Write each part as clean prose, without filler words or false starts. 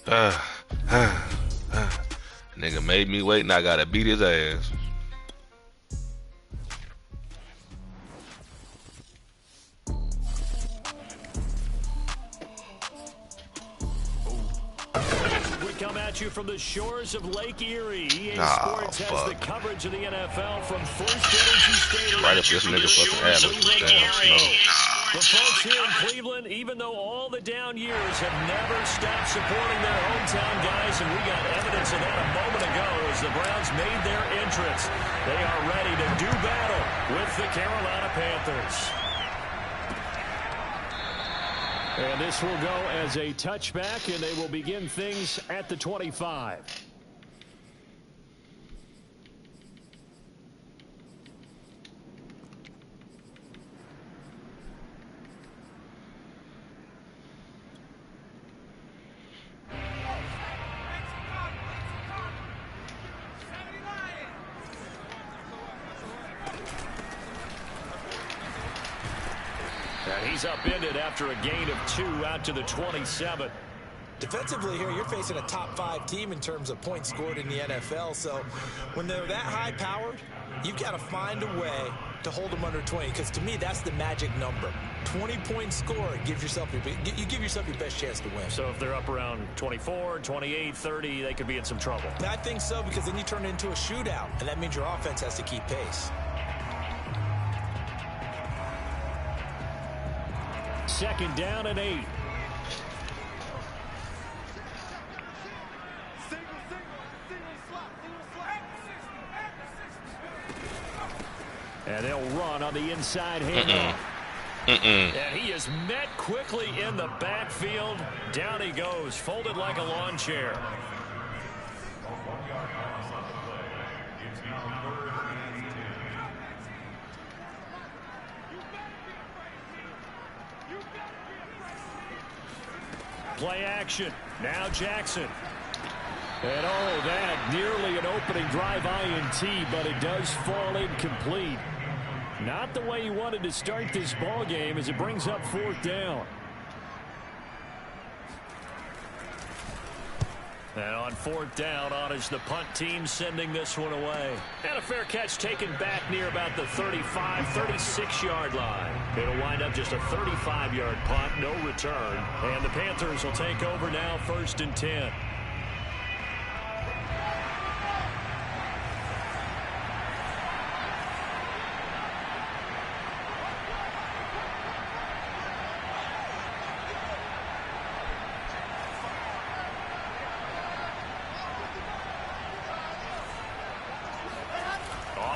Uh, uh, Nigga made me wait and I gotta beat his ass. We come at you from the shores of Lake Erie. EA Ah, Sports has fuck. the coverage of the NFL from First Energy Stadium. Right if this nigga fucking had a damn snow. The folks here in Cleveland, even though all the down years have never stopped supporting their hometown guys, and we got evidence of that a moment ago as the Browns made their entrance. They are ready to do battle with the Carolina Panthers. And this will go as a touchback, and they will begin things at the 25. And he's upended after a gain of 2 out to the 27. Defensively here, you're facing a top 5 team in terms of points scored in the NFL. So when they're that high powered, you've got to find a way to hold them under 20. Because to me, that's the magic number. 20-point score, you give yourself your best chance to win. So if they're up around 24, 28, 30, they could be in some trouble. I think so, because then you turn it into a shootout, and that means your offense has to keep pace. Second down and 8. And they'll run on the inside handoff. And he is met quickly in the backfield. Down he goes, folded like a lawn chair. Play action. Now Jackson. And oh, that nearly an opening drive INT, but it does fall incomplete. Not the way he wanted to start this ball game as it brings up 4th down. And on 4th down, on is the punt team sending this one away. And a fair catch taken back near about the 35, 36-yard line. It'll wind up just a 35-yard punt, no return. And the Panthers will take over now, 1st and 10.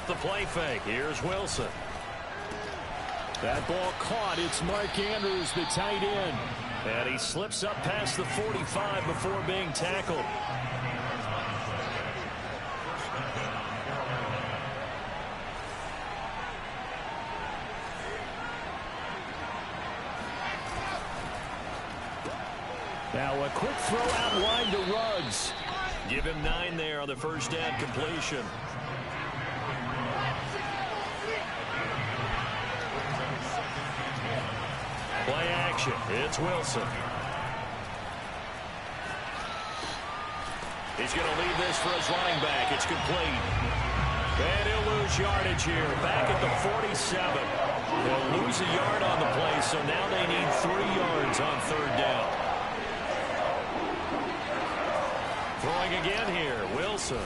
The play fake. Here's Wilson. That ball caught. It's Mark Andrews, the tight end. And he slips up past the 45 before being tackled. Now a quick throw out wide to Ruggs. Give him 9 there on the first down completion. Play action. It's Wilson. He's going to leave this for his running back. It's complete. And he'll lose yardage here. Back at the 47. They'll lose a yard on the play, so now they need 3 yards on 3rd down. Throwing again here. Wilson.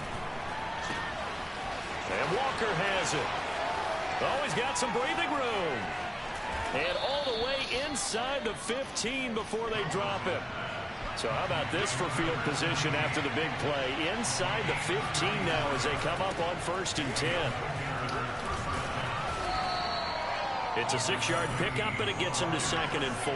And Walker has it. Oh, he's got some breathing room. And all the way inside the 15 before they drop him. So how about this for field position after the big play? Inside the 15 now as they come up on 1st and 10. It's a 6-yard pickup, and it gets him to 2nd and 4.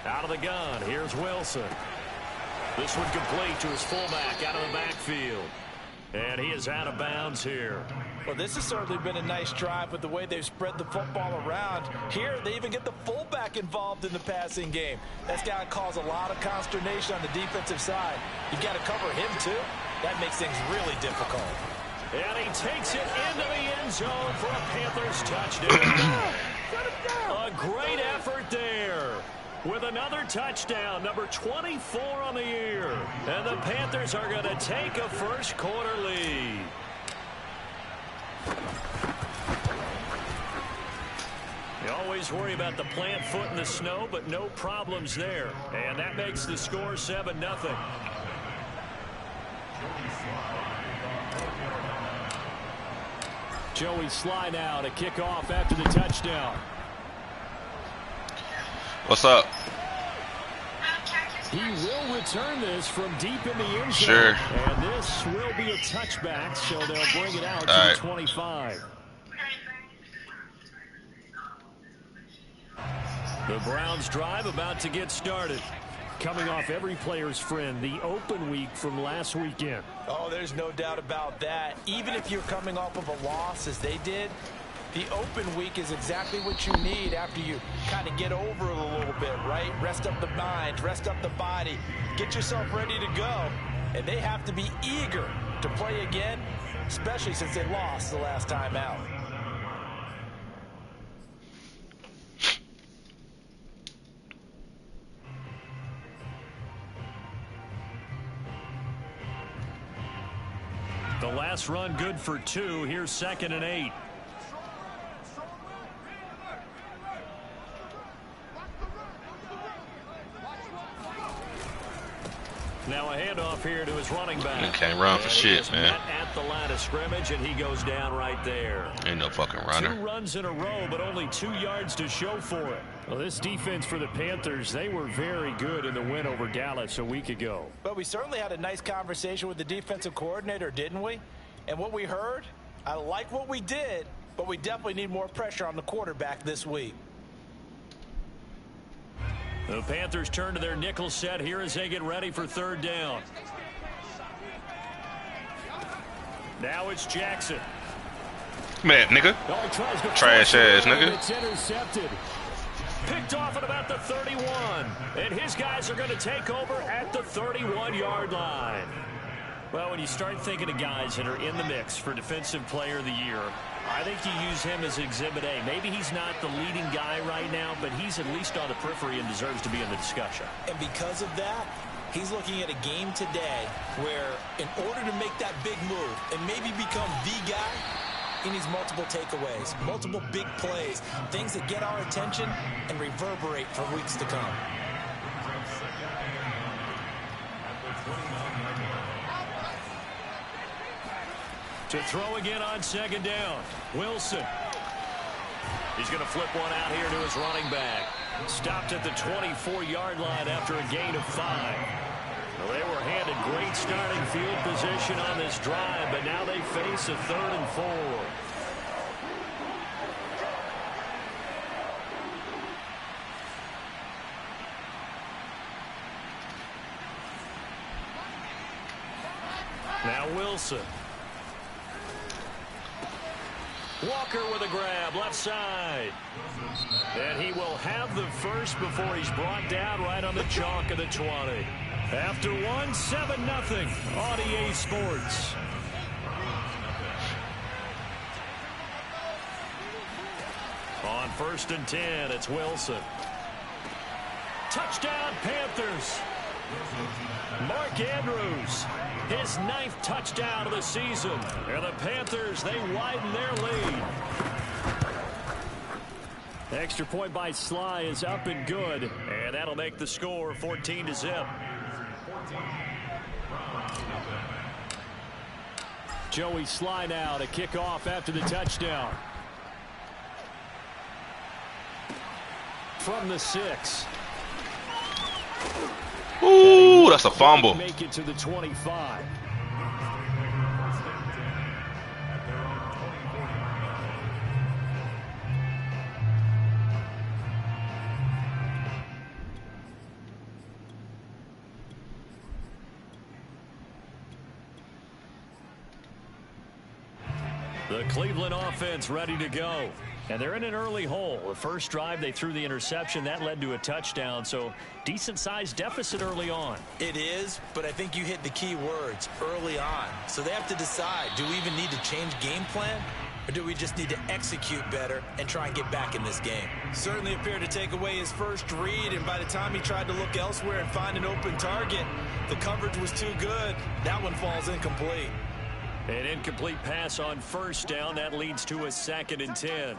Out of the gun, here's Wilson. This one complete to his fullback out of the backfield. And he is out of bounds here. Well, this has certainly been a nice drive with the way they've spread the football around. Here, they even get the fullback involved in the passing game. That's got to cause a lot of consternation on the defensive side. You got to cover him, too. That makes things really difficult. And he takes it into the end zone for a Panthers touchdown. A great effort there. With another touchdown, number 24 on the year. And the Panthers are going to take a first quarter lead. You always worry about the plant foot in the snow, but no problems there. And that makes the score 7-0. Joey Sly now to kick off after the touchdown. What's up? He will return this from deep in the end zone. Sure. And this will be a touchback, so they'll bring it out to the 25. The Browns drive about to get started. Coming off every player's friend, the open week from last weekend. Oh, there's no doubt about that. Even if you're coming off of a loss as they did, the open week is exactly what you need after you kind of get over it a little bit, right? Rest up the mind, rest up the body, get yourself ready to go. And they have to be eager to play again, especially since they lost the last time out. The last run good for 2. Here's 2nd and 8. Now a handoff here to his running back. He can't run for shit, man. At the line of scrimmage, and he goes down right there. Ain't no fucking runner. 2 runs in a row, but only 2 yards to show for it. Well, this defense for the Panthers, they were very good in the win over Dallas a week ago. But we certainly had a nice conversation with the defensive coordinator, didn't we? And what we heard, I like what we did, but we definitely need more pressure on the quarterback this week. The Panthers turn to their nickel set here as they get ready for 3rd down. Now it's Jackson. Man, nigga. Trash ass, nigga. It's intercepted. Picked off at about the 31. And his guys are going to take over at the 31-yard line. Well, when you start thinking of guys that are in the mix for Defensive Player of the Year, I think you use him as Exhibit A. Maybe he's not the leading guy right now, but he's at least on the periphery and deserves to be in the discussion. And because of that, he's looking at a game today where in order to make that big move and maybe become the guy, he needs multiple takeaways, multiple big plays, things that get our attention and reverberate for weeks to come. To throw again on 2nd down. Wilson. He's going to flip one out here to his running back. Stopped at the 24-yard line after a gain of 5. Well, they were handed great starting field position on this drive, but now they face a 3rd and 4. Now Wilson. Walker with a grab, left side. And he will have the first before he's brought down right on the chalk of the 20. After 7-0 on EA Sports. On 1st and 10, it's Wilson. Touchdown, Panthers. Mark Andrews, his 9th touchdown of the season. And the Panthers, they widen their lead. The extra point by Sly is up and good. And that'll make the score 14-0. Joey Sly now to kick off after the touchdown. From the 6. Ooh, that's a fumble. Make it to the 25. The Cleveland offense ready to go. And they're in an early hole. The first drive, they threw the interception. That led to a touchdown. So decent-sized deficit early on. It is, but I think you hit the key words, early on. So they have to decide, do we even need to change game plan? Or do we just need to execute better and try and get back in this game? Certainly appeared to take away his first read, and by the time he tried to look elsewhere and find an open target, the coverage was too good. That one falls incomplete. An incomplete pass on first down. That leads to a 2nd and 10.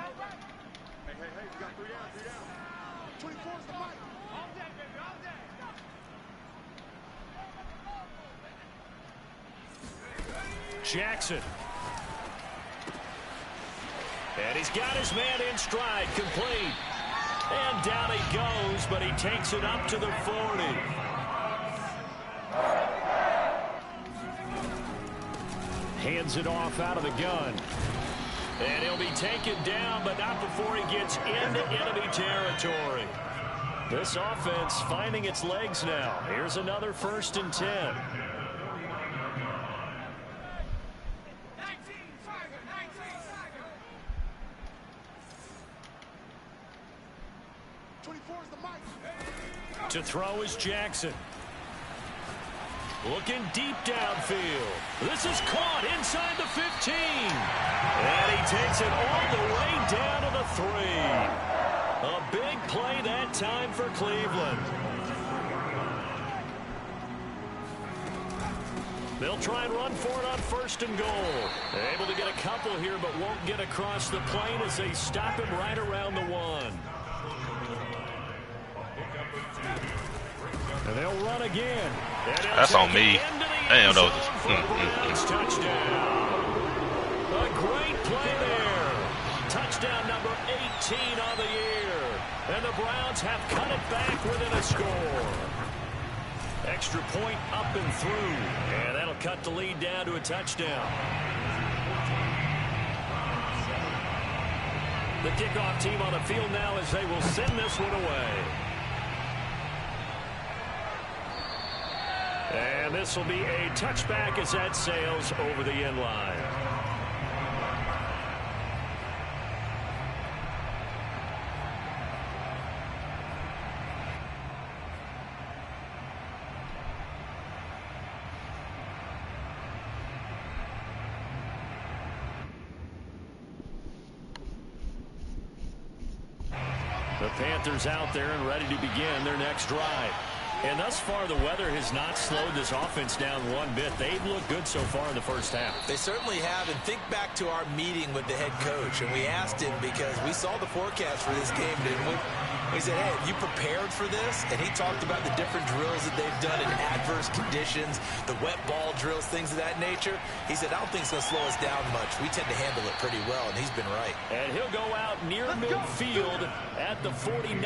Jackson. And he's got his man in stride, complete. And down he goes, but he takes it up to the 40. Hands it off out of the gun. And he'll be taken down, but not before he gets into enemy territory. This offense finding its legs now. Here's another 1st and 10. To throw is Jackson. Looking deep downfield. This is caught inside the 15. And he takes it all the way down to the 3. A big play that time for Cleveland. They'll try and run for it on 1st and goal. They're able to get a couple here, but won't get across the plane as they stop him right around the 1. And they'll run again. That's on me. Damn, those. Touchdown. A great play there. Touchdown number 18 on the year. And the Browns have cut it back within a score. Extra point up and through. And that'll cut the lead down to a touchdown. The kickoff team on the field now as they will send this one away. And this will be a touchback as that sails over the end line. The Panthers out there and ready to begin their next drive. And thus far, the weather has not slowed this offense down one bit. They've looked good so far in the first half. They certainly have. And think back to our meeting with the head coach. And we asked him because we saw the forecast for this game, didn't we? We said, hey, have you prepared for this? And he talked about the different drills that they've done in adverse conditions, the wet ball drills, things of that nature. He said, I don't think it's going to slow us down much. We tend to handle it pretty well, and he's been right. And he'll go out near midfield at the 49.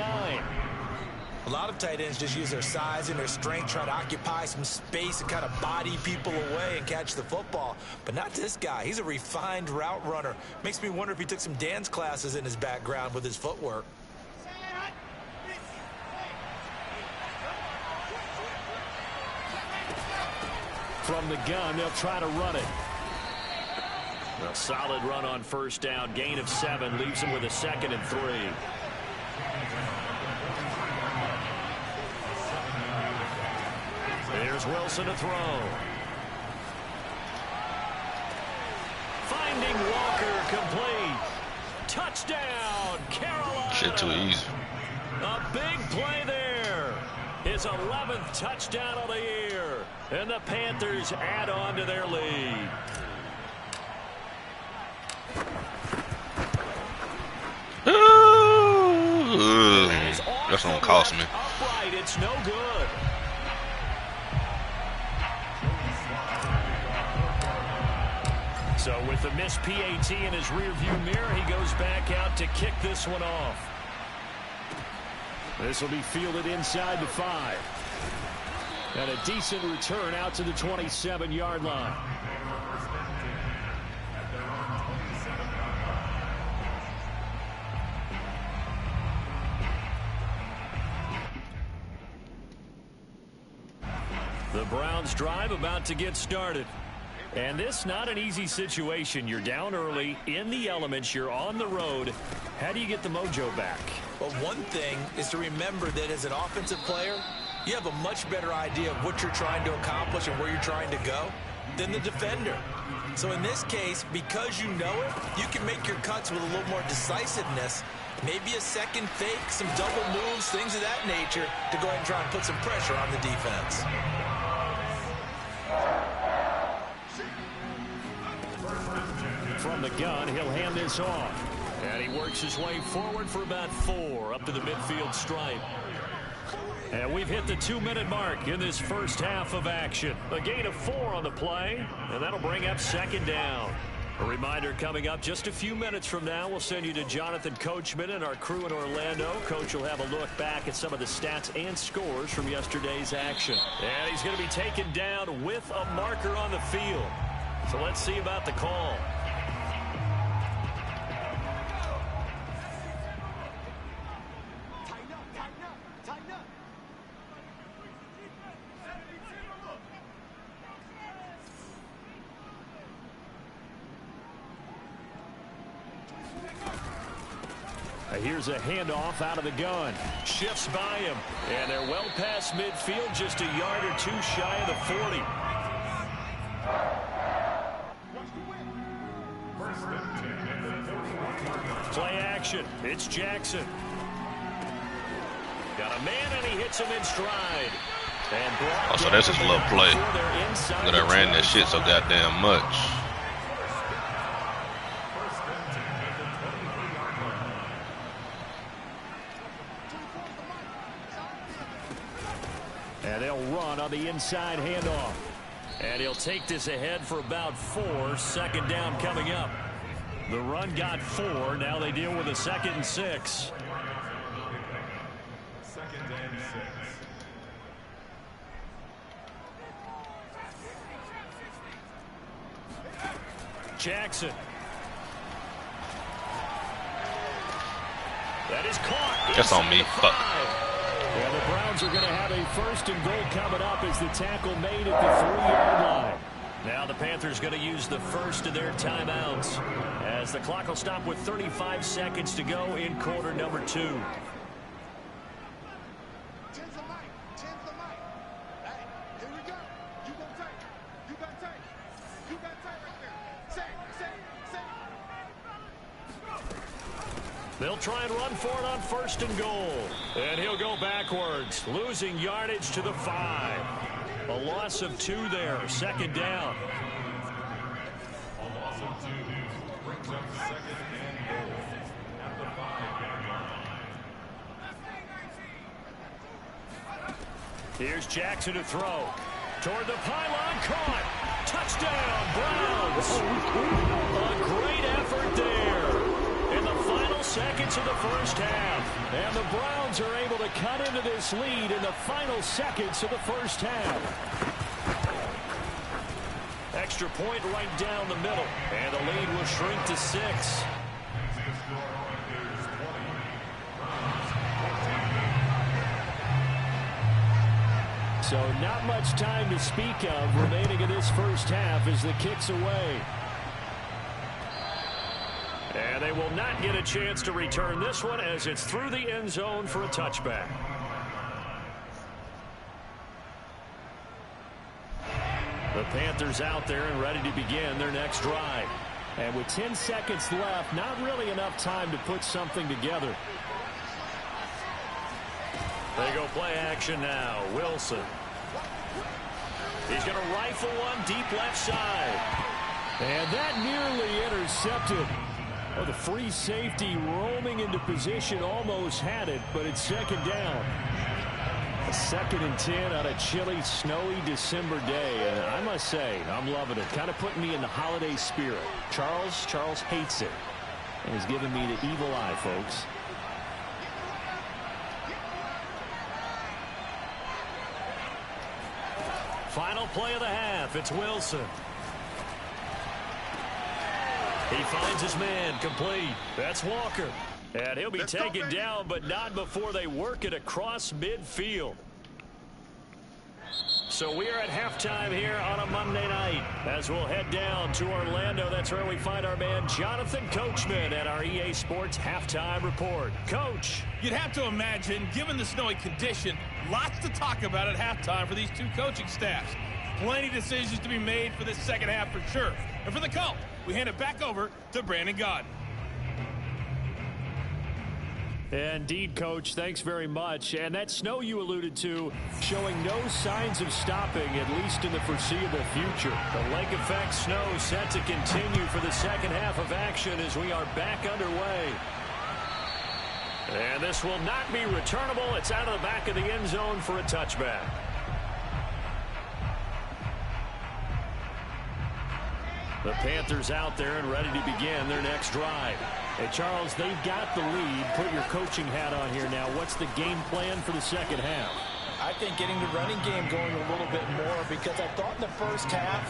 A lot of tight ends just use their size and their strength, try to occupy some space and kind of body people away and catch the football. But not this guy. He's a refined route runner. Makes me wonder if he took some dance classes in his background with his footwork. From the gun, they'll try to run it. A solid run on first down. Gain of 7 leaves him with a 2nd and 3. There's Wilson to throw. Finding Walker, complete. Touchdown, Carolina. Shit too easy. A big play there. His 11th touchdown of the year. And the Panthers add on to their lead. Ooh, that's gonna cost me. Upright, it's no good. So with the missed PAT in his rearview mirror, he goes back out to kick this one off. This will be fielded inside the 5. And a decent return out to the 27-yard line. The Browns drive about to get started. And this not an easy situation. You're down early, in the elements, you're on the road. How do you get the mojo back? Well, one thing is to remember that as an offensive player, you have a much better idea of what you're trying to accomplish and where you're trying to go than the defender. So in this case, because you know it, you can make your cuts with a little more decisiveness, maybe a second fake, some double moves, things of that nature to go ahead and try and put some pressure on the defense. From the gun, he'll hand this off. And he works his way forward for about 4 up to the midfield stripe. And we've hit the 2-minute mark in this first half of action. A gain of 4 on the play, and that'll bring up second down. A reminder coming up just a few minutes from now, we'll send you to Jonathan Coachman and our crew in Orlando. Coach will have a look back at some of the stats and scores from yesterday's action. And he's going to be taken down with a marker on the field. So let's see about the call. Here's a handoff out of the gun. Shifts by him. And they're well past midfield, just a yard or 2 shy of the 40. Play action. It's Jackson. Got a man, and he hits him in stride. Oh, so that's his little play. Look at that, ran that shit so goddamn much. And they'll run on the inside handoff. And he'll take this ahead for about 4. Second down coming up. The run got 4. Now they deal with a 2nd and 6. Jackson. That is caught. That's on me. Fuck. Yeah, the Browns are going to have a 1st and goal coming up as the tackle made at the 3-yard line. Now the Panthers going to use the first of their timeouts as the clock will stop with 35 seconds to go in quarter number 2. They'll try and run for it on 1st and goal. And he'll go backwards, losing yardage to the 5. A loss of 2 there, 2nd down. A loss of 2 brings up 2nd and goal at the 5-yard line. Here's Jackson to throw. Toward the pylon, caught. Touchdown, Browns. A great effort there. In the final seconds of the first half. And the Browns are able to cut into this lead in the final seconds of the first half. Extra point right down the middle. And the lead will shrink to 6. So not much time to speak of remaining in this first half as the kick's away. And they will not get a chance to return this one as it's through the end zone for a touchback. The Panthers out there and ready to begin their next drive. And with 10 seconds left, not really enough time to put something together. They go play action now. Wilson. He's going to rifle one deep left side. And that nearly intercepted. Oh, the free safety roaming into position almost had it, but it's 2nd down. A 2nd and 10 on a chilly, snowy December day. And I must say, I'm loving it. Kind of putting me in the holiday spirit. Charles hates it. And he's giving me the evil eye, folks. Final play of the half. It's Wilson. He finds his man complete. That's Walker. And he'll be taken down, but not before they work it across midfield. So we are at halftime here on a Monday night as we'll head down to Orlando. That's where we find our man Jonathan Coachman at our EA Sports Halftime Report. Coach. You'd have to imagine, given the snowy condition, lots to talk about at halftime for these two coaching staffs. Plenty of decisions to be made for this second half for sure. And for the Colts, we hand it back over to Brandon Gaudin. Indeed, Coach. Thanks very much. And that snow you alluded to showing no signs of stopping, at least in the foreseeable future. The lake effect snow set to continue for the second half of action as we are back underway. And this will not be returnable. It's out of the back of the end zone for a touchback. The Panthers out there and ready to begin their next drive. Hey, Charles, they've got the lead. Put your coaching hat on here now. What's the game plan for the second half? I think getting the running game going a little bit more, because I thought in the first half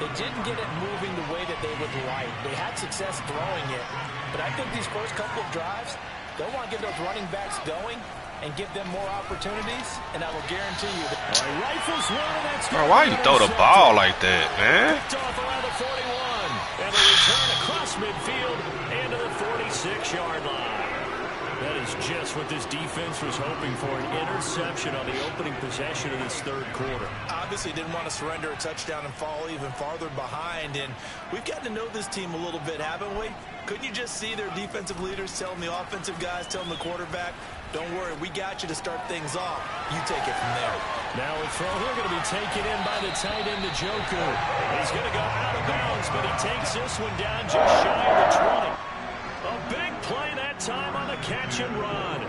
they didn't get it moving the way that they would like. They had success throwing it, but I think these first couple of drives, they'll want to get those running backs going and give them more opportunities, and I will guarantee you that. All right, rifles one, that's Bro, why you throw the ball like that, man? Picked off around the 41, and a return across midfield and to the 46-yard line. That is just what this defense was hoping for, an interception on the opening possession of this third quarter. Obviously didn't want to surrender a touchdown and fall even farther behind, and we've gotten to know this team a little bit, haven't we? Couldn't you just see their defensive leaders telling the offensive guys, telling the quarterback, don't worry, we got you to start things off. You take it from there. Now a throw here going to be taken in by the tight end, Njoku. He's going to go out of bounds, but he takes this one down just shy of the 20. A big play that time on the catch and run.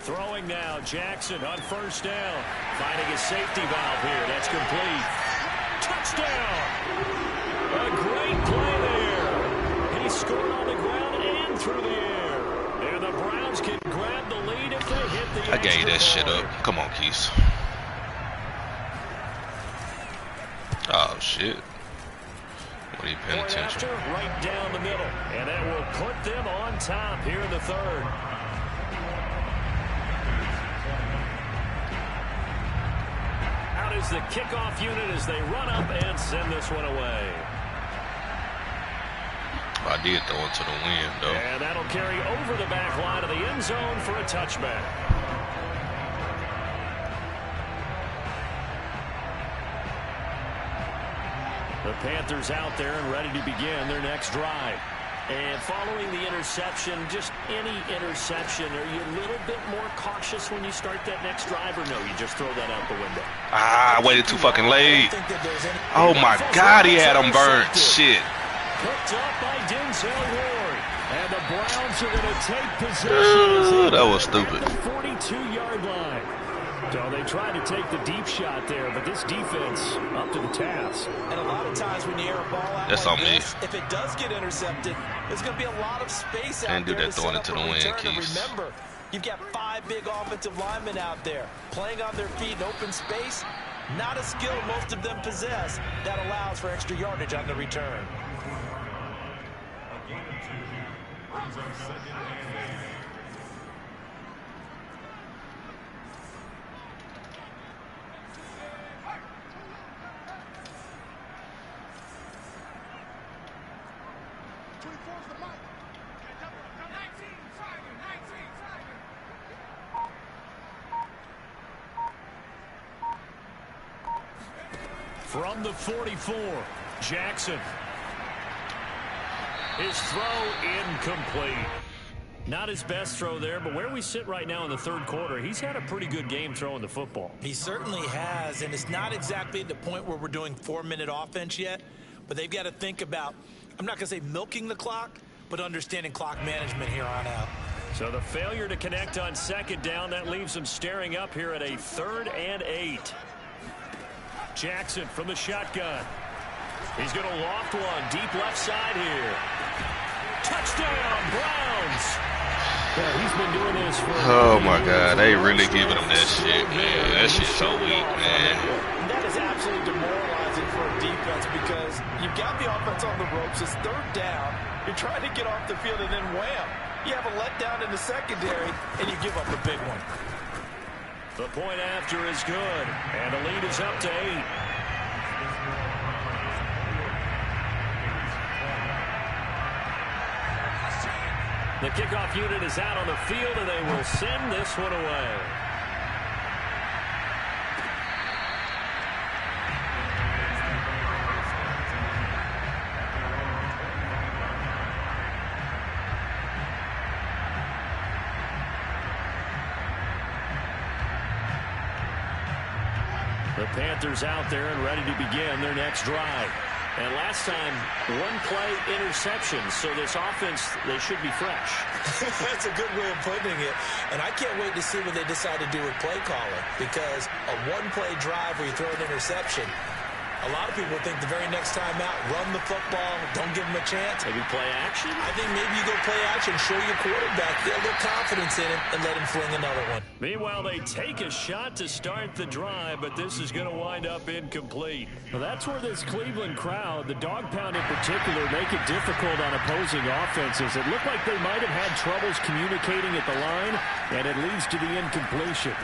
Throwing now, Jackson on first down. Finding a safety valve here. That's complete. Touchdown! A great play there. He scored on the ground and through the air. And the Browns can grab the lead if they hit the I gave that shit point. up. Come on, Keys. Oh, shit. What are you paying Point attention? after, right down the middle. And that will put them on top here in the third. Out is the kickoff unit as they run up and send this one away. I did throw it to the wind, though. And that'll carry over the back line of the end zone for a touchback. The Panthers out there and ready to begin their next drive. And following the interception, just any interception, are you a little bit more cautious when you start that next drive, or no, you just throw that out the window? Ah, I waited too fucking late. Oh, my God, he had him burnt. Shit. Picked up by Denzel Ward. And the Browns are going to take possession. That was stupid. 42-yard line. So they tried to take the deep shot there, but this defense up to the task. And a lot of times when you air a ball out That's like on me. this, if it does get intercepted, there's going to be a lot of space out And do there that to throwing set it to up the a wind, return. And Keith. remember, you've got 5 big offensive linemen out there playing on their feet in open space. Not a skill most of them possess that allows for extra yardage on the return. A gain of 2 brings up second and 8. From the 44, Jackson. His throw incomplete. Not his best throw there, but where we sit right now in the third quarter, he's had a pretty good game throwing the football. He certainly has, and it's not exactly at the point where we're doing 4-minute offense yet, but they've got to think about, I'm not going to say milking the clock, but understanding clock management here on out. So the failure to connect on second down, that leaves them staring up here at a 3rd and 8. Jackson from the shotgun. He's going to loft one deep left side here. Touchdown, Browns. Yeah, he's been doing this for Oh my God, they really giving him that shit, man. That shit's so weak, man. That is absolutely demoralizing for a defense because you've got the offense on the ropes. It's third down. You're trying to get off the field, and then wham, you have a letdown in the secondary, and you give up a big one. The point after is good, and the lead is up to 8. The kickoff unit is out on the field, and they will send this one away. The Panthers out there and ready to begin their next drive. And last time, one play interception. So this offense, they should be fresh. That's a good way of putting it. And I can't wait to see what they decide to do with play calling. Because a one-play drive where you throw an interception, a lot of people think the very next time out, run the football, don't give them a chance. Maybe play action? I think maybe you go play action, show your quarterback, get a little confidence in him, and let him fling another one. Meanwhile, they take a shot to start the drive, but this is going to wind up incomplete. Well, that's where this Cleveland crowd, the dog pound in particular, make it difficult on opposing offenses. It looked like they might have had troubles communicating at the line, and it leads to the incompletion.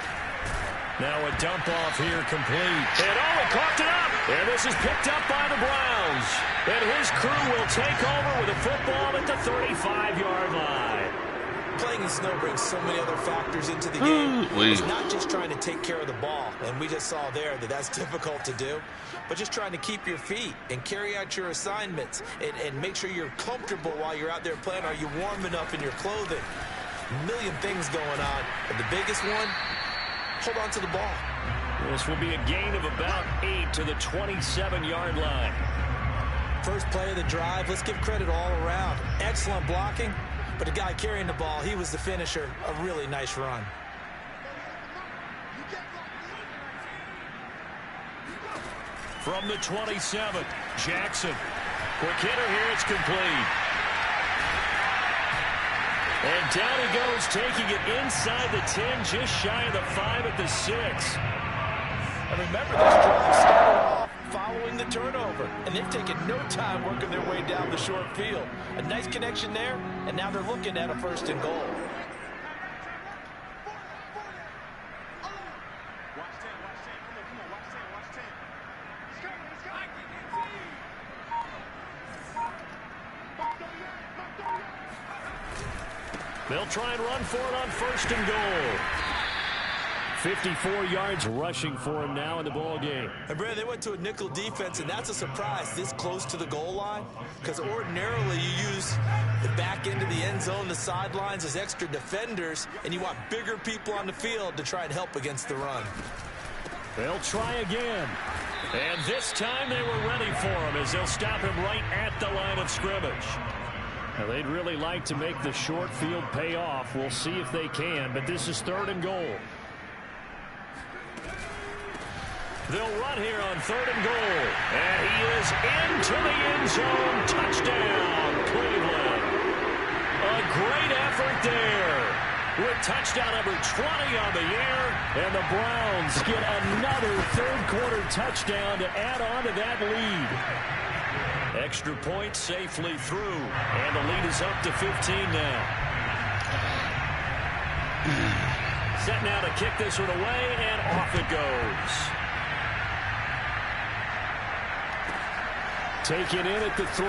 Now a dump off here complete. And he caught it up. And this is picked up by the Browns. And his crew will take over with a football at the 35-yard line. Playing in snow brings so many other factors into the game. It's not just trying to take care of the ball, and we just saw there that that's difficult to do, but just trying to keep your feet and carry out your assignments and make sure you're comfortable while you're out there playing. Are you warm enough in your clothing? A million things going on, but the biggest one, hold on to the ball. This will be a gain of about 8 to the 27-yard line. First play of the drive, let's give credit all around. Excellent blocking, but the guy carrying the ball, he was the finisher. A really nice run. From the 27, Jackson. Quick hitter here, it's complete. And down he goes, taking it inside the 10, just shy of the 5 at the 6. And remember, this drive started off following the turnover, and they've taken no time working their way down the short field. A nice connection there, and now they're looking at a 1st and goal. They'll try and run for it on 1st and goal. 54 yards rushing for him now in the ball game. And Brad, they went to a nickel defense, and that's a surprise this close to the goal line, because ordinarily you use the back end of the end zone, the sidelines as extra defenders, and you want bigger people on the field to try and help against the run. They'll try again. And this time they were ready for him as they'll stop him right at the line of scrimmage. Now, they'd really like to make the short field pay off. We'll see if they can, but this is 3rd and goal. They'll run here on 3rd and goal. And he is into the end zone. Touchdown, Cleveland. A great effort there. With touchdown number 20 on the year. And the Browns get another 3rd quarter touchdown to add on to that lead. Extra point safely through. And the lead is up to 15 now. Set now to kick this one away, and off it goes. Taken in at the 3.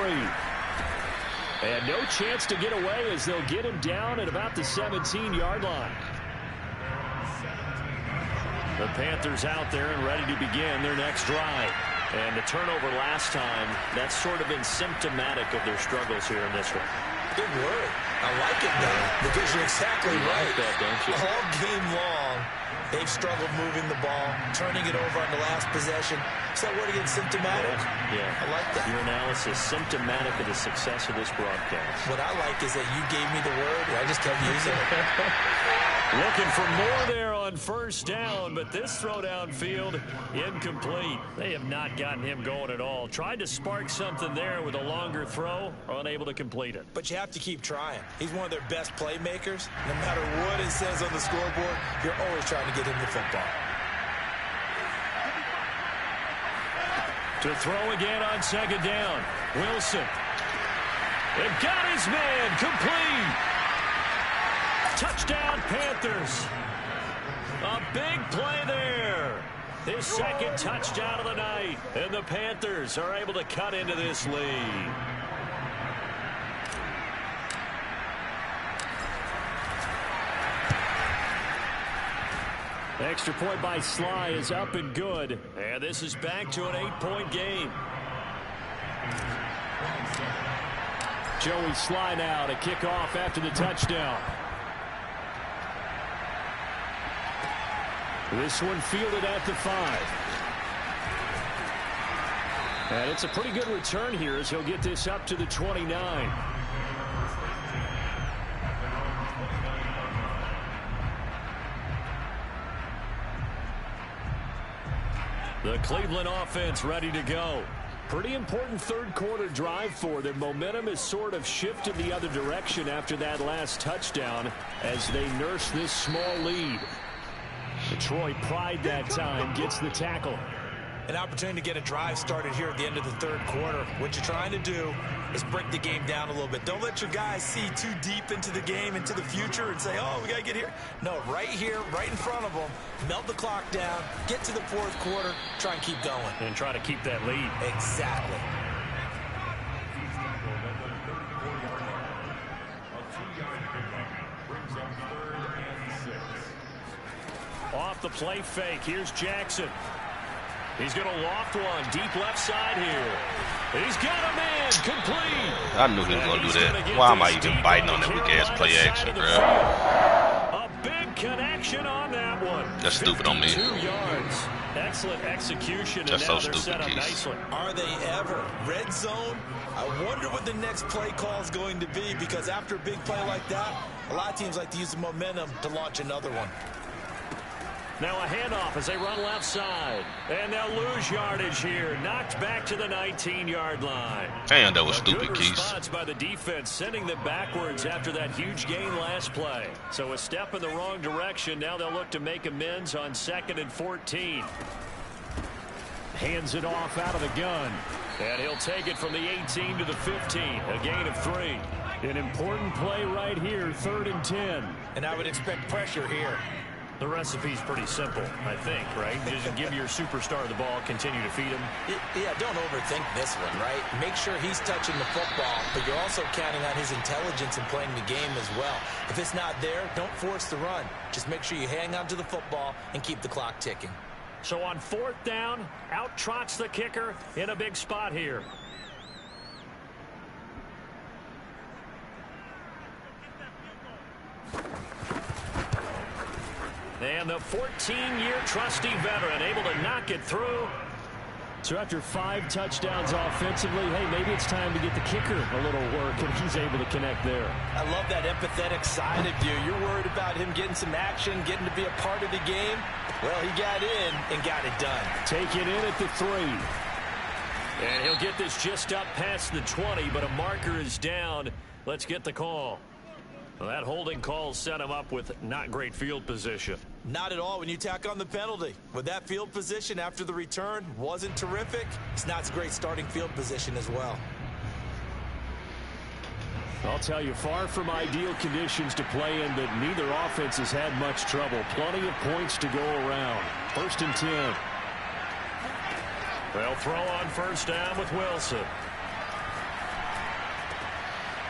And no chance to get away as they'll get him down at about the 17-yard line. The Panthers out there and ready to begin their next drive. And the turnover last time, that's sort of been symptomatic of their struggles here in this one. Good word. I like it, though, because you're exactly right. Like that, don't you? All game long, they've struggled moving the ball, turning it over on the last possession. Is that word again, symptomatic? Yeah. I like that. Your analysis, symptomatic of the success of this broadcast. What I like is that you gave me the word, and I just kept using it. Looking for more there on first down, but this throw downfield incomplete. They have not gotten him going at all. Tried to spark something there with a longer throw, unable to complete it. But you have to keep trying. He's one of their best playmakers. No matter what it says on the scoreboard, you're always trying to get him the football. To throw again on second down. Wilson. They've got his man complete. Touchdown, Panthers. A big play there. His second touchdown of the night. And the Panthers are able to cut into this lead. Extra point by Sly is up and good. And this is back to an 8-point game. Joey Sly now to kick off after the touchdown. This one fielded at the 5. And it's a pretty good return here as he'll get this up to the 29. The Cleveland offense ready to go. Pretty important third quarter drive for them. Momentum has sort of shifted the other direction after that last touchdown as they nurse this small lead. Detroit Pride that time gets the tackle. An opportunity to get a drive started here at the end of the third quarter. What you're trying to do is break the game down a little bit. Don't let your guys see too deep into the game, into the future, and say, oh, we got to get here. No, right here, right in front of them, melt the clock down, get to the fourth quarter, try and keep going. And try to keep that lead. Exactly. Off the play fake, here's Jackson. He's going to loft one deep left side here. He's got a man complete. I knew he was going to do that. Why am I even biting on that weak ass play action, bro? A big connection on that one. That's stupid on me. 2 yards. Excellent execution. That's and now so they're set stupid, up Keith. nicely. Are they ever? Red zone? I wonder what the next play call is going to be, because after a big play like that, a lot of teams like to use the momentum to launch another one. Now a handoff as they run left side. And they'll lose yardage here. Knocked back to the 19-yard line. Damn, that was stupid, Good Keith. response by the defense, sending them backwards after that huge gain last play. So a step in the wrong direction. Now they'll look to make amends on 2nd and 14. Hands it off out of the gun. And he'll take it from the 18 to the 15. A gain of 3. An important play right here, 3rd and 10. And I would expect pressure here. The recipe's pretty simple, I think, right? Just give your superstar the ball, continue to feed him. Yeah, don't overthink this one, right? Make sure he's touching the football, but you're also counting on his intelligence in playing the game as well. If it's not there, don't force the run. Just make sure you hang on to the football and keep the clock ticking. So on 4th down, out trots the kicker in a big spot here. And the 14-year trusty veteran able to knock it through. So after 5 touchdowns offensively, hey, maybe it's time to get the kicker a little work, and he's able to connect there. I love that empathetic side of you. You're worried about him getting some action, getting to be a part of the game. Well, he got in and got it done. Taken in at the 3. And he'll get this just up past the 20, but a marker is down. Let's get the call. Well, that holding call set him up with not great field position. Not at all when you tack on the penalty. With that field position after the return wasn't terrific, it's not a great starting field position as well. I'll tell you, far from ideal conditions to play in, but neither offense has had much trouble. Plenty of points to go around. 1st and 10. They'll throw on 1st down with Wilson.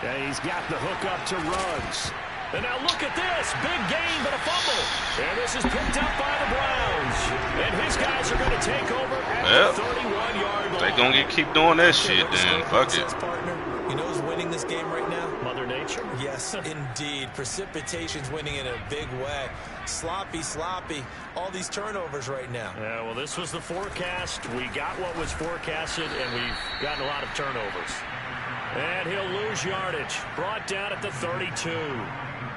And he's got the hook up to Ruggs. And now look at this. Big gain, but a fumble. And this is picked up by the Browns. And his guys are going to take over at the 31-yard line. They going to keep doing that shit, then. Fuck it. Partner, you know who's winning this game right now? Mother Nature? Yes, indeed. Precipitation's winning in a big way. Sloppy. All these turnovers right now. Yeah, well, this was the forecast. We got what was forecasted, and we've gotten a lot of turnovers. And he'll lose yardage. Brought down at the 32.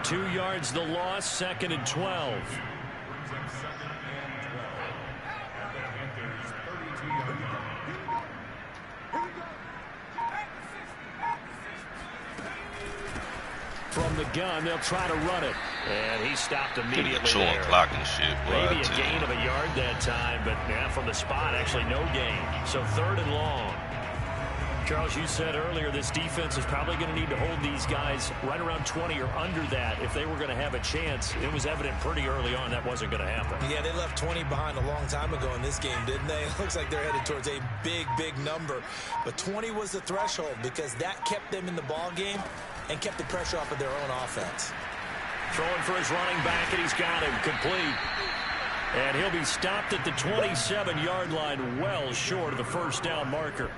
2 yards the loss, 2nd and 12. Brings up 2nd and 12. At the Panthers' 32-yard line. From the gun, they'll try to run it. And he stopped immediately chewing there. clock and shit. Maybe a gain of a yard that time, but yeah, from the spot, actually no gain. So 3rd and long. Charles, you said earlier this defense is probably going to need to hold these guys right around 20 or under that if they were going to have a chance. It was evident pretty early on that wasn't going to happen. Yeah, they left 20 behind a long time ago in this game, didn't they? It looks like they're headed towards a big, big number. But 20 was the threshold because that kept them in the ball game and kept the pressure off of their own offense. Throwing for his running back, and he's got him complete. And he'll be stopped at the 27-yard line, well short of the first down marker.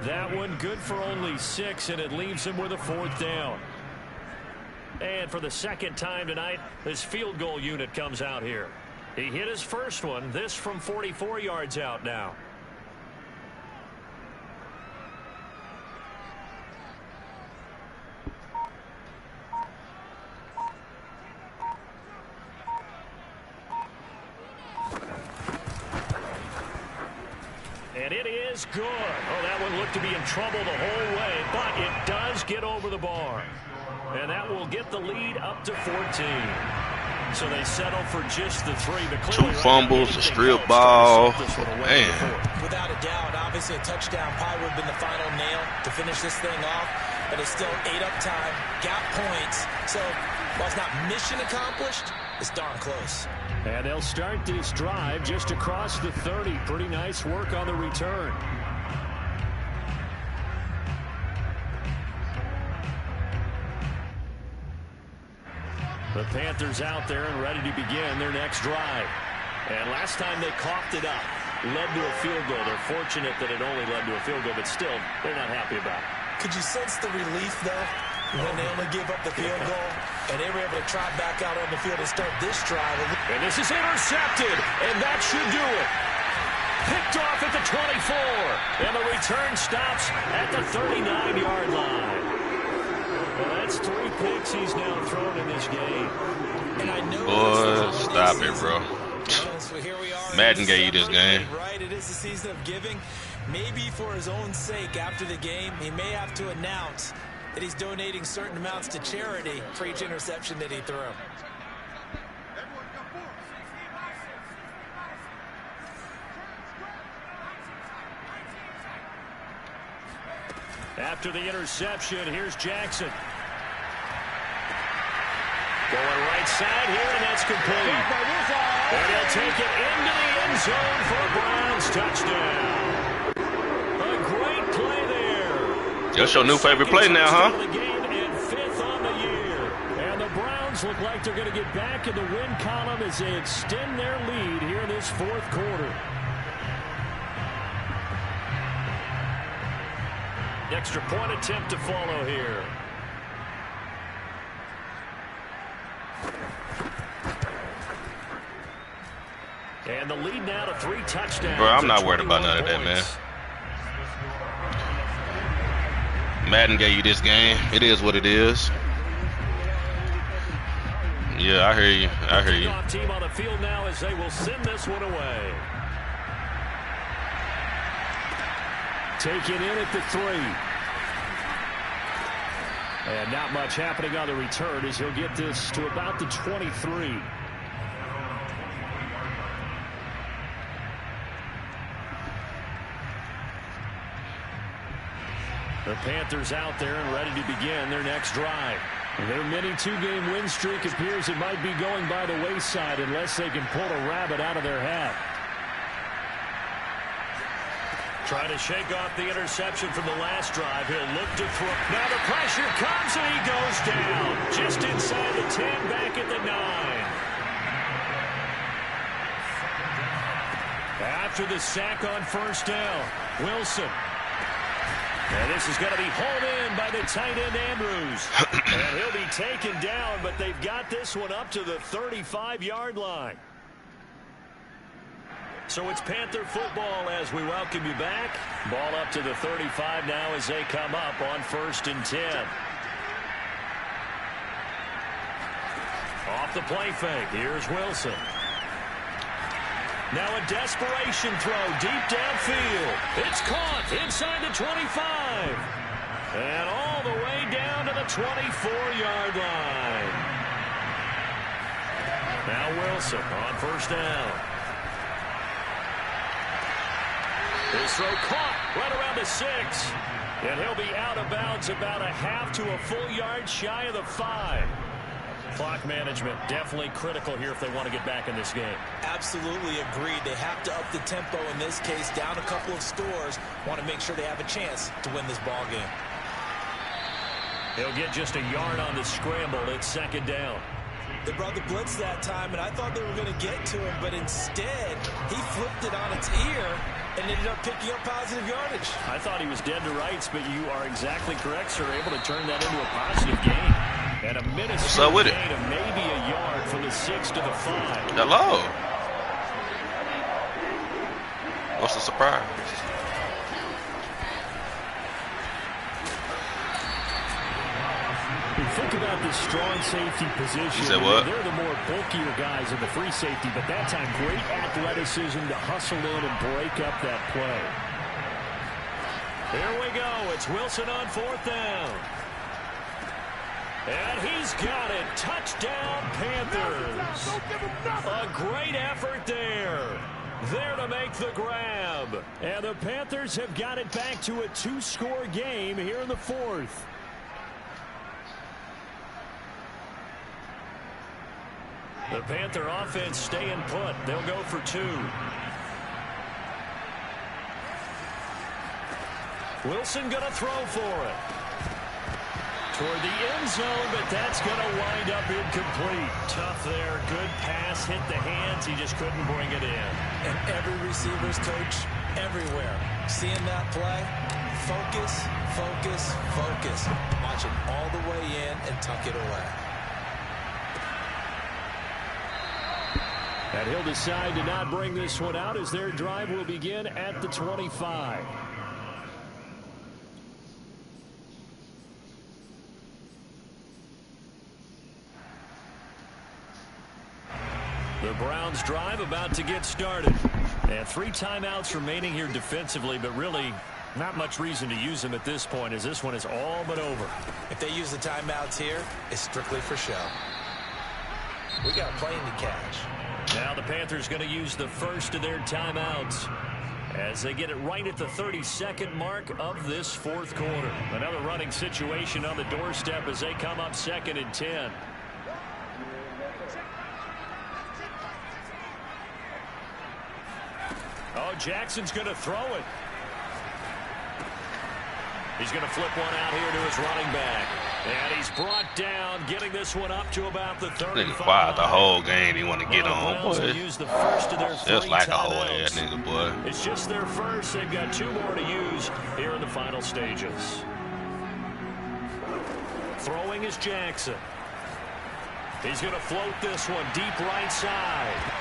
That one good for only 6, and it leaves him with a 4th down. And for the 2nd time tonight, this field goal unit comes out here. He hit his first one, this from 44 yards out now. And it is good. Oh, that one looked to be in trouble the whole way, but it does get over the bar. And that will get the lead up to 14. So they settle for just the 3. But 2 fumbles, a strip ball. Man. Without a doubt, obviously a touchdown probably would have been the final nail to finish this thing off. But it's still 8 up time, got points. So while it's not mission accomplished, it's darn close. And they'll start this drive just across the 30. Pretty nice work on the return. The Panthers out there and ready to begin their next drive. And last time they coughed it up, led to a field goal. They're fortunate that it only led to a field goal, but still, they're not happy about it. Could you sense the relief, though, when they only gave up the field goal and they were able to trot back out on the field and start this drive? And this is intercepted, and that should do it. Picked off at the 24, and the return stops at the 39-yard line. Well, that's 3 picks he's now thrown in this game. And I know Boy, stop it, bro. So here we are. Madden gave you this game. Right, it is the season of giving. Maybe for his own sake after the game, he may have to announce that he's donating certain amounts to charity for each interception that he threw. After the interception, here's Jackson. Going right side here, and that's complete. And he'll take it into the end zone for a Browns touchdown. A great play there. That's your new favorite play now, huh? The game and 5th on the year. And the Browns look like they're going to get back in the win column as they extend their lead here in this 4th quarter. Extra point attempt to follow here. And the lead now to 3 touchdowns. Bro, I'm not worried about none of that, man. Madden gave you this game. It is what it is. Yeah, I hear you. I hear you. Team on the field now as they will send this one away. Taken in at the 3. And not much happening on the return as he'll get this to about the 23. The Panthers out there and ready to begin their next drive. Their mini 2-game win streak appears it might be going by the wayside unless they can pull a rabbit out of their hat. Trying to shake off the interception from the last drive. He'll look to throw. Now the pressure comes and he goes down. Just inside the 10, back at the 9. After the sack on first down, Wilson. And this is going to be hauled in by the tight end Andrews. And he'll be taken down, but they've got this one up to the 35-yard line. So it's Panther football as we welcome you back. Ball up to the 35 now as they come up on 1st and 10. Off the play fake. Here's Wilson. Now a desperation throw deep downfield. It's caught inside the 25. And all the way down to the 24-yard line. Now Wilson on 1st down. His throw caught right around the 6. And he'll be out of bounds about a half to a full yard shy of the 5. Clock management definitely critical here if they want to get back in this game. Absolutely agreed. They have to up the tempo in this case, down a couple of scores. Want to make sure they have a chance to win this ball game. He'll get just a yard on the scramble. It's 2nd down. They brought the blitz that time, and I thought they were going to get to him, but instead he flipped it on its ear and ended up picking up positive yardage. I thought he was dead to rights, but you are exactly correct, sir. Able to turn that into a positive gain. And a minuscule gain of maybe a yard from the 6 to the 5. Hello. What's the surprise? You think about this strong safety position. You said what? They're the more bulkier guys in the free safety, but that time great athleticism to hustle in and break up that play. Here we go. It's Wilson on 4th down. And he's got it. Touchdown, Panthers. A great effort there. There to make the grab. And the Panthers have got it back to a 2-score game here in the 4th. The Panther offense staying put. They'll go for 2. Wilson going to throw for it. Toward the end zone, but that's going to wind up incomplete. Tough there. Good pass. Hit the hands. He just couldn't bring it in. And every receiver's coach everywhere. Seeing that play, focus, focus, focus. Watch it all the way in and tuck it away. And he'll decide to not bring this one out as their drive will begin at the 25. The Browns drive about to get started. And 3 timeouts remaining here defensively, but really not much reason to use them at this point as this one is all but over. If they use the timeouts here, it's strictly for show. We got a plane to catch. Now the Panthers going to use the first of their timeouts as they get it right at the 32nd mark of this 4th quarter. Another running situation on the doorstep as they come up 2nd and 10. Oh, Jackson's going to throw it. He's going to flip one out here to his running back. And he's brought down, getting this one up to about the 35. Nigga quiet the whole game. He want to get on, boy. Use the first of their Just like a whole timeouts. ass nigga, boy. It's just their first. They've got 2 more to use here in the final stages. Throwing is Jackson. He's going to float this one deep right side.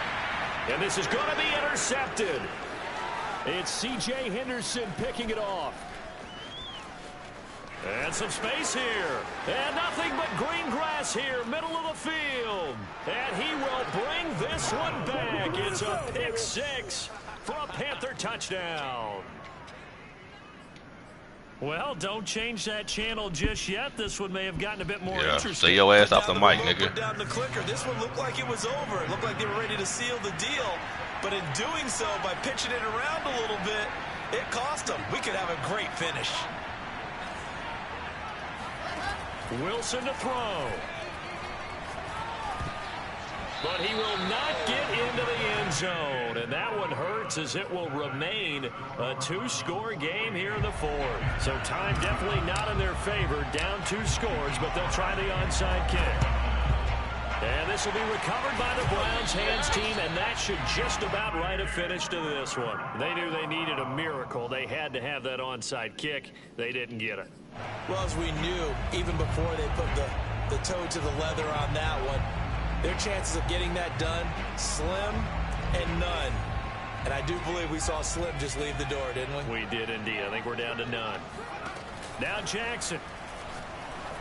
And this is going to be intercepted. It's C.J. Henderson picking it off. And some space here. And nothing but green grass here, middle of the field. And he will bring this one back. It's a pick 6 for a Panther touchdown. Well, don't change that channel just yet. This one may have gotten a bit more interesting. Stay your ass off the mic, nigga. Put down the clicker. This one looked like it was over. It looked like they were ready to seal the deal. But in doing so, by pitching it around a little bit, it cost them. We could have a great finish. Wilson to throw. But he will not get into the end zone. And that one hurts as it will remain a 2-score game here in the 4th. So time definitely not in their favor. Down 2 scores, but they'll try the onside kick. And this will be recovered by the Browns hands team, and that should just about write a finish to this one. They knew they needed a miracle. They had to have that onside kick. They didn't get it. Well, as we knew, even before they put the toe to the leather on that one, their chances of getting that done, slim and none. And I do believe we saw Slim just leave the door, didn't we? We did indeed. I think we're down to none. Now Jackson.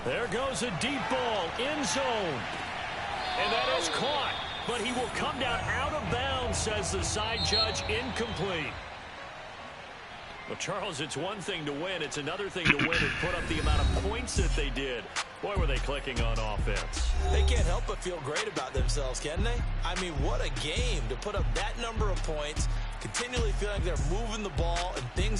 There goes a deep ball in zone. And that is caught. But he will come down out of bounds, says the side judge, incomplete. Well, Charles, it's one thing to win. It's another thing to win and put up the amount of points that they did. Boy, were they clicking on offense. They can't help but feel great about themselves, can they? I mean, what a game to put up that number of points, continually feeling like they're moving the ball and things are